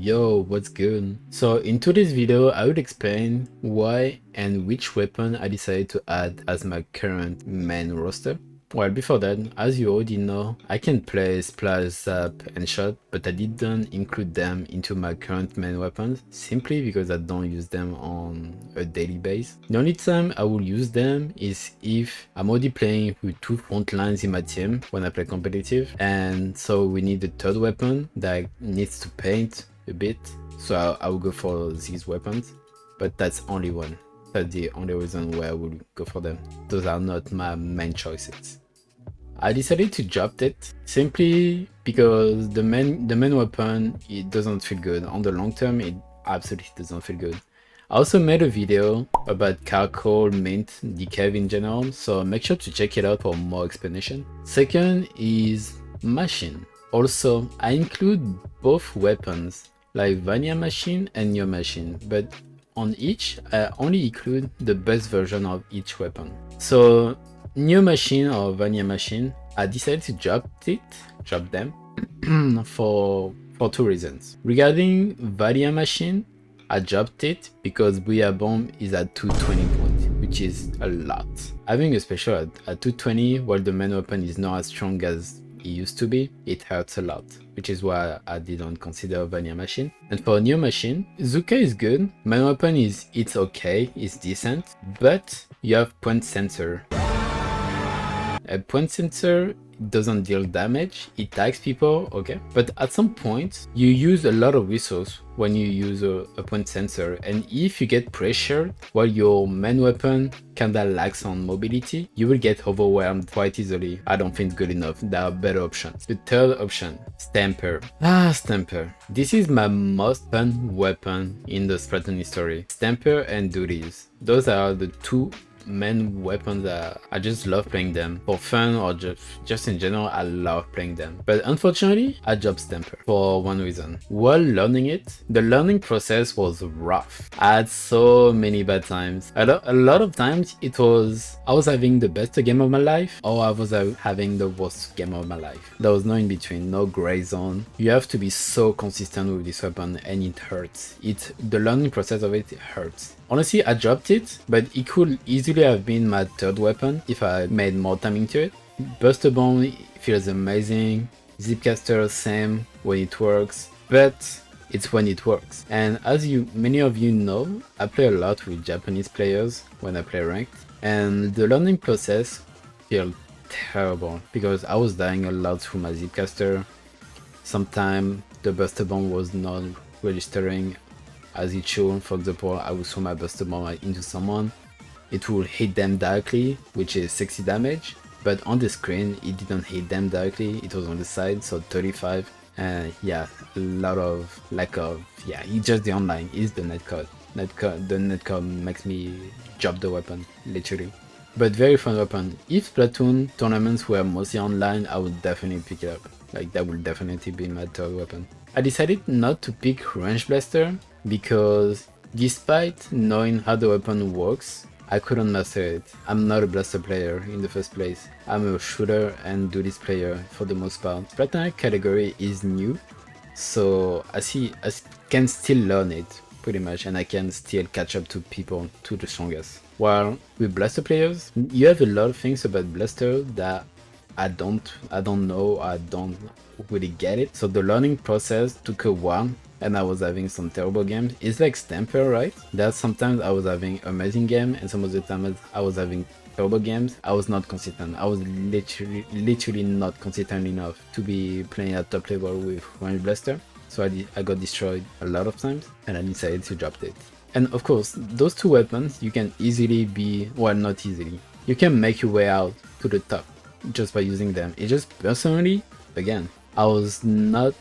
Yo, what's good? So in today's video, I would explain why and which weapon I decided to add as my current main roster. Well, before that, as you already know, I can play Splash, Zap, and Shot, but I didn't include them into my current main weapons, simply because I don't use them on a daily basis. The only time I will use them is if I'm already playing with two front lines in my team when I play competitive, and so we need a third weapon that needs to paint a bit, so I will go for these weapons, but that's only one. That's the only reason why I would go for them. Those are not my main choices. I decided to drop it simply because the main weapon, it doesn't feel good. On the long term, it absolutely doesn't feel good. I also made a video about charcoal, mint, decav in general, so make sure to check it out for more explanation. Second is machine. Also, I include both weapons like Vanilla Machine and New Machine, but on each, I only include the best version of each weapon. So New Machine or Vanilla Machine, I decided to drop them for two reasons. Regarding Vanilla Machine, I dropped it because Booyah Bomb is at 220 points, which is a lot. Having a special at 220 while the main weapon is not as strong as it used to be, it hurts a lot, which is why I didn't consider Vanilla Machine. And for New Machine, Zuka is good, main weapon it's okay, it's decent, but you have point sensor. A point sensor doesn't deal damage, it tags people, okay, but at some point you use a lot of resource when you use a point sensor, and if you get pressured while your main weapon kinda lacks on mobility, you will get overwhelmed quite easily. I don't think it's good enough. There are better options. The third option, Stamper. Stamper. This is my most fun weapon in the Splatoon history. Stamper and Duties. Those are the two main weapons that I just love playing them for fun, or just in general. I love playing them, but unfortunately I dropped Stamper for one reason. While learning it, the learning process was rough. I had so many bad times. A lot of times it was I was having the best game of my life, or I was having the worst game of my life. There was no in between, no gray zone. You have to be so consistent with this weapon, and it hurts. The learning process of it hurts. Honestly, I dropped it, but it could easily have been my third weapon if I made more time into it. Buster Bomb feels amazing. Zipcaster, same when it works, but it's when it works. And as many of you know, I play a lot with Japanese players when I play ranked, and the learning process feels terrible because I was dying a lot through my Zipcaster. Sometimes the Buster Bomb was not registering as it should. For example, I would throw my Buster Bomb into someone, it will hit them directly, which is 60 damage, but on the screen it didn't hit them directly, it was on the side, so 35. And yeah, a lot of lack of, yeah, it's just the online, it's the netcode. The netcode makes me drop the weapon, literally. But very fun weapon. If Splatoon tournaments were mostly online, I would definitely pick it up. Like, that would definitely be my third weapon. I decided not to pick Range Blaster because despite knowing how the weapon works, I couldn't master it. I'm not a blaster player in the first place. I'm a shooter and duelist player for the most part. Splatana category is new, so I can still learn it pretty much, and I can still catch up to people, to the strongest. While with blaster players, you have a lot of things about blaster that I don't know, I don't really get it. So the learning process took a while, and I was having some terrible games. It's like Stamper, right? That sometimes I was having amazing game, and some of the times I was having terrible games. I was not consistent. I was literally not consistent enough to be playing at top level with Range Blaster. So I got destroyed a lot of times, and I decided to drop it. And of course, those two weapons, you can easily well, not easily. You can make your way out to the top just by using them. It just personally, again, I was not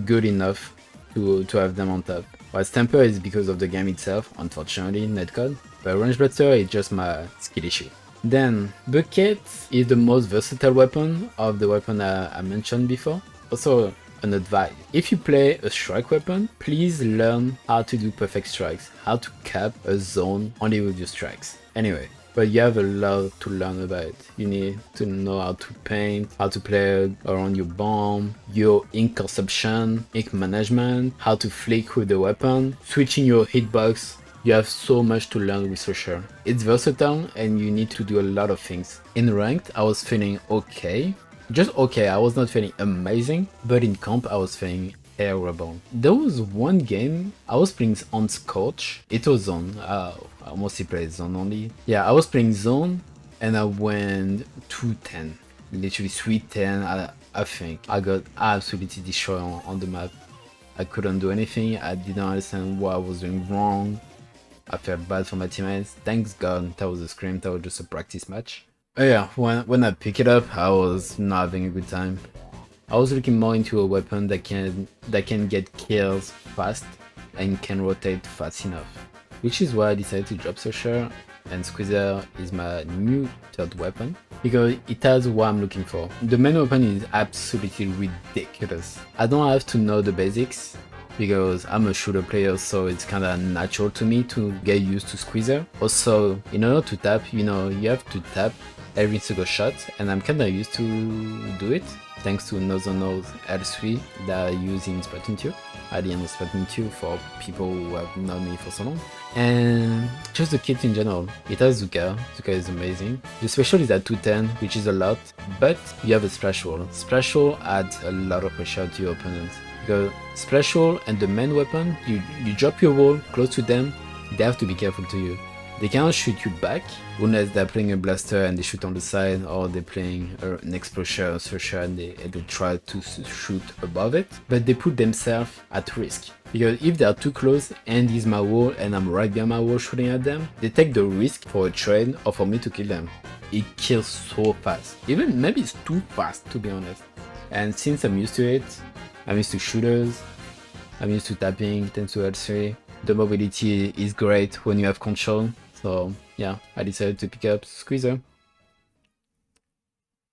good enough to have them on top. While Stamper is because of the game itself, unfortunately, netcode, but Range Blaster is just my skill issue. Then, Bucket is the most versatile weapon of the weapon I mentioned before. Also, an advice: if you play a strike weapon, please learn how to do perfect strikes, how to cap a zone only with your strikes. Anyway, but you have a lot to learn about it. You need to know how to paint, how to play around your bomb, your ink consumption, ink management, how to flick with the weapon, switching your hitbox. You have so much to learn with Slosher. It's versatile and you need to do a lot of things. In ranked, I was feeling okay. Just okay, I was not feeling amazing, but in comp I was feeling terrible. There was one game I was playing on Scorch. It was Zone. I mostly play Zone only. Yeah, I was playing Zone and I went 210. Literally 310. I think I got absolutely destroyed on the map. I couldn't do anything. I didn't understand what I was doing wrong. I felt bad for my teammates. Thanks God that was a scrim. That was just a practice match. Oh yeah, when I pick it up, I was not having a good time. I was looking more into a weapon that can get kills fast and can rotate fast enough, which is why I decided to drop Slosher, and Squeezer is my new third weapon because it has what I'm looking for. The main weapon is absolutely ridiculous. I don't have to know the basics because I'm a shooter player, so it's kinda natural to me to get used to Squeezer. Also, in order to tap, you have to tap every single shot, and I'm kinda used to do it, thanks to Nose on Nose L3 that I use in Splatoon 2, at the end of Splatoon 2 for people who have known me for so long. And just the kit in general. It has Zuka. Zuka is amazing. The special is at 210, which is a lot, but you have a splash wall. Splash wall adds a lot of pressure to your opponents. Because splash wall and the main weapon, you drop your wall close to them, they have to be careful to you. They cannot shoot you back unless they're playing a blaster and they shoot on the side, or they're playing an explosion or Slosher and they try to shoot above it, but they put themselves at risk. Because if they are too close and he's my wall and I'm right behind my wall shooting at them, they take the risk for a trade or for me to kill them. It kills so fast. Even maybe it's too fast, to be honest. And since I'm used to it, I'm used to shooters, I'm used to tapping, thanks to L3. The mobility is great when you have control. So yeah, I decided to pick up Squeezer.